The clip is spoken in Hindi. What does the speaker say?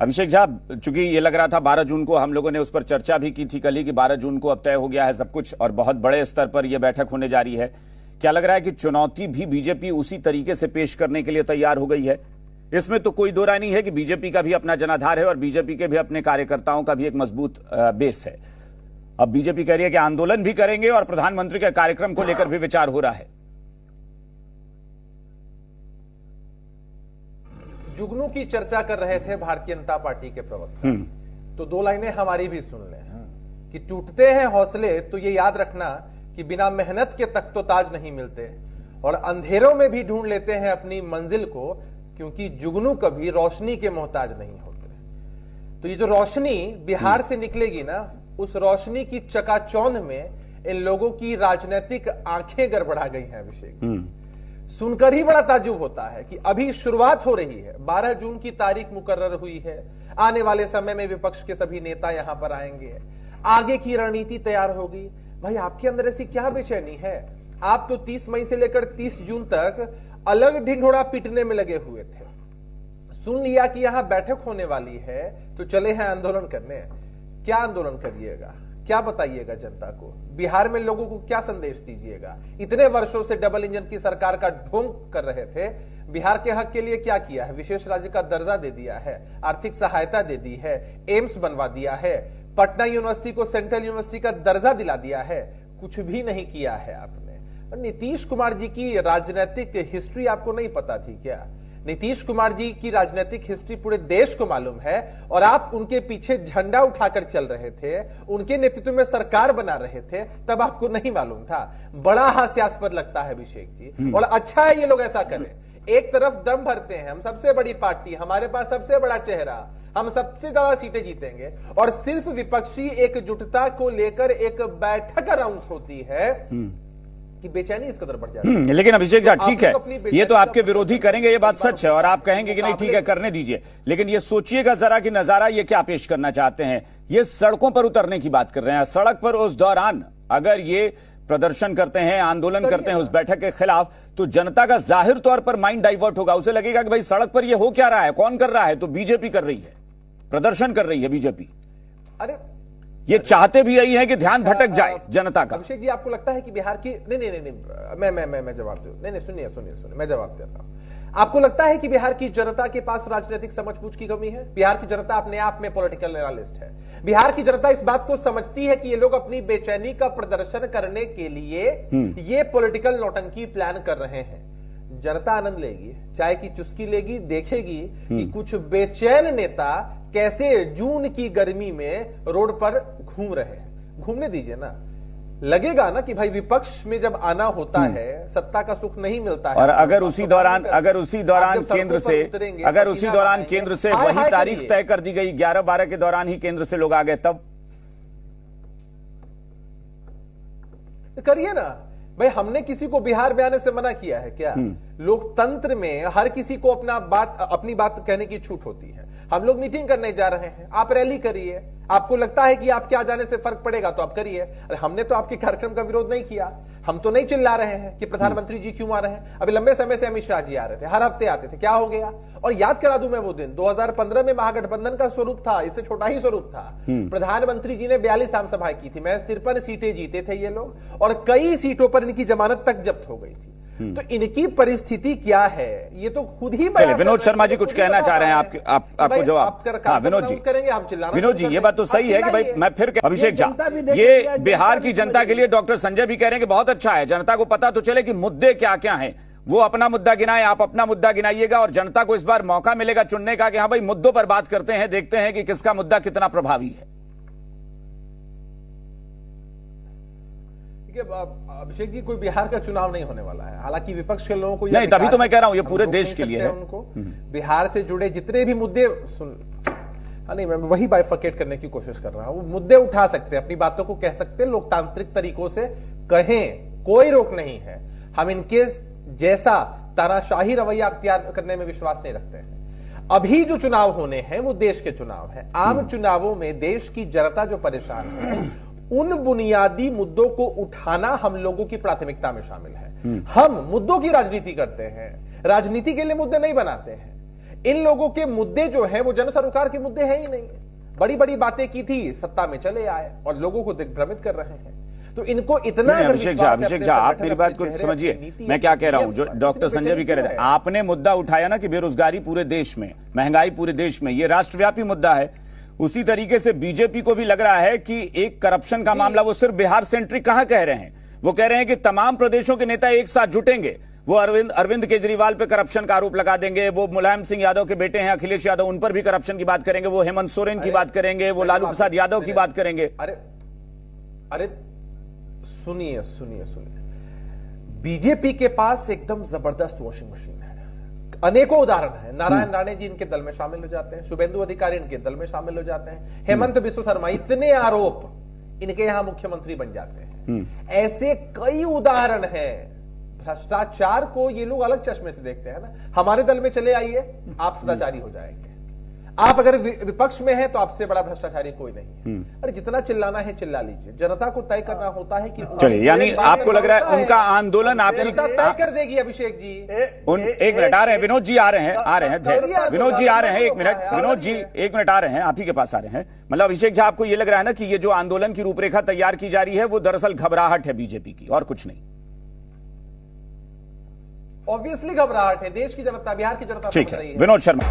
अभिषेक झा, चूंकि ये लग रहा था 12 जून को, हम लोगों ने उस पर चर्चा भी की थी कल ही कि 12 जून को अब तय हो गया है सब कुछ और बहुत बड़े स्तर पर यह बैठक होने जा रही है। क्या लग रहा है कि चुनौती भी बीजेपी उसी तरीके से पेश करने के लिए तैयार हो गई है? इसमें तो कोई दो राय नहीं है कि बीजेपी का भी अपना जनाधार है और बीजेपी के भी अपने कार्यकर्ताओं का भी एक मजबूत बेस है। अब बीजेपी कह रही है कि आंदोलन भी करेंगे और प्रधानमंत्री के कार्यक्रम को लेकर भी विचार हो रहा है। जुगनू की चर्चा कर रहे थे भारतीय जनता पार्टी के प्रवक्ता, तो दो लाइनें हमारी भी सुन लें कि टूटते हैं हौसले तो ये याद रखना कि बिना मेहनत के तख्तो-ताज नहीं मिलते और अंधेरों में भी ढूंढ लेते हैं अपनी मंजिल को, क्योंकि जुगनू कभी रोशनी के मोहताज नहीं होते। तो ये जो रोशनी बिहार से निकलेगी ना, उस रोशनी की चकाचौंध में इन लोगों की राजनीतिक आंखें गड़बड़ा गई हैं। अभिषेक, सुनकर ही बड़ा ताज्जुब होता है कि अभी शुरुआत हो रही है, 12 जून की तारीख मुकर्रर हुई है, आने वाले समय में विपक्ष के सभी नेता यहां पर आएंगे, आगे की रणनीति तैयार होगी। भाई, आपके अंदर ऐसी क्या बेचैनी है? आप तो 30 मई से लेकर 30 जून तक अलग ढिंढोरा पीटने में लगे हुए थे। सुन लिया कि यहां बैठक होने वाली है तो चले हैं आंदोलन करने। क्या आंदोलन करिएगा? क्या बताइएगा जनता को? बिहार में लोगों को क्या संदेश दीजिएगा? इतने वर्षों से डबल इंजन की सरकार का ढोंग कर रहे थे, बिहार के हक के लिए क्या किया है? विशेष राज्य का दर्जा दे दिया है, आर्थिक सहायता दे दी है, एम्स बनवा दिया है, पटना यूनिवर्सिटी को सेंट्रल यूनिवर्सिटी का दर्जा दिला दिया है। कुछ भी नहीं किया है आपने। और नीतीश कुमार जी की राजनीतिक हिस्ट्री आपको नहीं पता थी क्या? नीतीश कुमार जी की राजनीतिक हिस्ट्री पूरे देश को मालूम है और आप उनके पीछे झंडा उठाकर चल रहे थे, उनके नेतृत्व में सरकार बना रहे थे, तब आपको नहीं मालूम था। बड़ा हास्यास्पद लगता है अभिषेक जी, और अच्छा है ये लोग ऐसा करें। एक तरफ दम भरते हैं, हम सबसे बड़ी पार्टी, हमारे पास सबसे बड़ा चेहरा, हम सबसे ज्यादा सीटें जीतेंगे, और सिर्फ विपक्षी एकजुटता को लेकर एक बैठक अनाउंस होती है कि बेचैनी इस कदर बढ़ जाती है। लेकिन अभिषेक झा, ठीक है, ये तो आपके विरोधी करेंगे, ये बात सच है, और आप कहेंगे कि नहीं ठीक है करने दीजिए, लेकिन ये सोचिएगा जरा कि नजारा ये क्या पेश करना चाहते हैं। ये सड़कों पर उतरने की बात कर रहे हैं। सड़क पर उस दौरान अगर ये प्रदर्शन करते हैं, आंदोलन करते हैं उस बैठक के खिलाफ, तो जनता का जाहिर तौर पर माइंड डाइवर्ट होगा। उसे लगेगा कि भाई सड़क पर ये हो क्या रहा है, कौन कर रहा है? तो बीजेपी कर रही है, प्रदर्शन कर रही है बीजेपी। अरे, ये चाहते भी यही है कि ध्यान भटक जाए जनता का। अभिषेक जी, आपको लगता है कि बिहार की नहीं, मैं जवाब दूं? नहीं, सुनिए, मैं जवाब देता हूं। आपको लगता है कि बिहार की जनता के पास राजनीतिक समझबूझ की कमी है? बिहार की जनता अपने आप में पॉलिटिकल एनालिस्ट है। बिहार की जनता इस बात को समझती है कि ये लोग अपनी बेचैनी का प्रदर्शन करने के लिए ये पॉलिटिकल नौटंकी प्लान कर रहे हैं। जनता आनंद लेगी, चाय की चुस्की लेगी, देखेगी कि कुछ बेचैन नेता कैसे जून की गर्मी में रोड पर घूम रहे हैं। घूमने दीजिए ना, लगेगा ना कि भाई विपक्ष में जब आना होता है सत्ता का सुख नहीं मिलता है। और अगर उसी दौरान केंद्र से वही तारीख तय कर दी गई, 11-12 के दौरान ही केंद्र से लोग आ गए, तब करिए ना भाई। हमने किसी को बिहार में आने से मना किया है क्या? लोकतंत्र में हर किसी को अपनी बात कहने की छूट होती है। हम लोग मीटिंग करने जा रहे हैं, आप रैली करिए। आपको लगता है कि आपके आ जाने से फर्क पड़ेगा तो आप करिए। अरे, हमने तो आपके कार्यक्रम का विरोध नहीं किया। हम तो नहीं चिल्ला रहे हैं कि प्रधानमंत्री जी क्यों आ रहे हैं। अभी लंबे समय से अमित शाह जी आ रहे थे, हर हफ्ते आते थे, क्या हो गया? और याद करा दूं मैं वो दिन 2015 में महागठबंधन का स्वरूप था, इससे छोटा ही स्वरूप था। प्रधानमंत्री जी ने 42 आम सभाएं की थी, महज 53 सीटें जीते थे ये लोग, और कई सीटों पर इनकी जमानत तक जब्त हो गई थी। तो इनकी परिस्थिति क्या है ये तो खुद ही। चलिए, विनोद शर्मा जी कुछ कहना चाह रहे हैं, आपको जवाब। विनोद जी करेंगे, हम चिल्लाना। विनोद जी, ये बात तो सही है कि भाई मैं फिर अभिषेक झा, ये बिहार की जनता के लिए डॉक्टर संजय भी कह रहे हैं कि बहुत अच्छा है, जनता को पता तो चले कि मुद्दे क्या क्या हैं। वो अपना मुद्दा गिनाए, आप अपना मुद्दा गिनाइएगा, और जनता को इस बार मौका मिलेगा चुनने का कि हाँ भाई मुद्दों पर बात करते हैं, देखते हैं कि किसका मुद्दा कितना प्रभावी है। अभिषेक जी, कोई बिहार का चुनाव नहीं होने वाला है। हालांकि विपक्ष के लोगों को नहीं, तभी तो मैं कह रहा हूं ये पूरे देश के लिए है। उनको बिहार से जुड़े जितने भी मुद्दे नहीं, मैं वही बाइफर्केट करने की कोशिश कर रहा हूं। वो मुद्दे उठा सकते हैं, अपनी बातों को कह सकते हैं, लोकतांत्रिक तरीकों से कहें, कोई रोक नहीं है। हम इनके जैसा तानाशाही रवैया अख्तियार करने में विश्वास नहीं रखते हैं। अभी जो चुनाव होने हैं वो देश के चुनाव है। आम चुनावों में देश की जनता जो परेशान है, उन बुनियादी मुद्दों को उठाना हम लोगों की प्राथमिकता में शामिल है। हम मुद्दों की राजनीति करते हैं, राजनीति के लिए मुद्दे नहीं बनाते हैं। इन लोगों के मुद्दे जो है वो जन सरोकार के मुद्दे हैं ही नहीं। बड़ी बड़ी बातें की थी, सत्ता में चले आए और लोगों को दिग्भ्रमित कर रहे हैं। तो इनको इतना अभिषेक झा आप मेरी बात को समझिए, मैं क्या कह रहा हूं, जो डॉक्टर संजय भी कह रहे थे, आपने मुद्दा उठाया ना कि बेरोजगारी पूरे देश में, महंगाई पूरे देश में, ये राष्ट्रव्यापी मुद्दा है। उसी तरीके से बीजेपी को भी लग रहा है कि एक करप्शन का मामला, वो सिर्फ बिहार सेंट्रिक कहां कह रहे हैं, वो कह रहे हैं कि तमाम प्रदेशों के नेता एक साथ जुटेंगे, वो अरविंद केजरीवाल पे करप्शन का आरोप लगा देंगे, वो मुलायम सिंह यादव के बेटे हैं अखिलेश यादव, उन पर भी करप्शन की बात करेंगे, वो हेमंत सोरेन की बात करेंगे, वो लालू प्रसाद यादव की बात करेंगे। अरे सुनिए, बीजेपी के पास एकदम जबरदस्त वॉशिंग मशीन है। अनेकों उदाहरण है। नारायण राणे जी इनके दल में शामिल हो जाते हैं, शुभेंदु अधिकारी इनके दल में शामिल हो जाते हैं, हेमंत बिस्व शर्मा, इतने आरोप, इनके यहां मुख्यमंत्री बन जाते हैं। ऐसे कई उदाहरण हैं। भ्रष्टाचार को ये लोग अलग चश्मे से देखते हैं ना। हमारे दल में चले आइए, आप सदाचारी हो जाएंगे। आप अगर विपक्ष में हैं तो आपसे बड़ा भ्रष्टाचारी कोई नहीं। अरे जितना चिल्लाना है चिल्ला लीजिए, जनता को तय करना होता है कि चलिए, यानी आपको लग रहा है उनका आंदोलन आपकी जनता तय कर देगी। अभिषेक जी एक मिनट आ रहे हैं, विनोद जी आ रहे हैं, विनोद जी आ रहे हैं, एक मिनट विनोद जी, एक मिनट आ रहे हैं, आप ही के पास आ रहे हैं। मतलब अभिषेक झा, आपको ये लग रहा है ना कि ये जो आंदोलन की रूपरेखा तैयार की जा रही है वो दरअसल घबराहट है बीजेपी की और कुछ नहीं? ऑब्वियसली घबराहट है, देश की जनता, बिहार की जनता। ठीक है, विनोद शर्मा।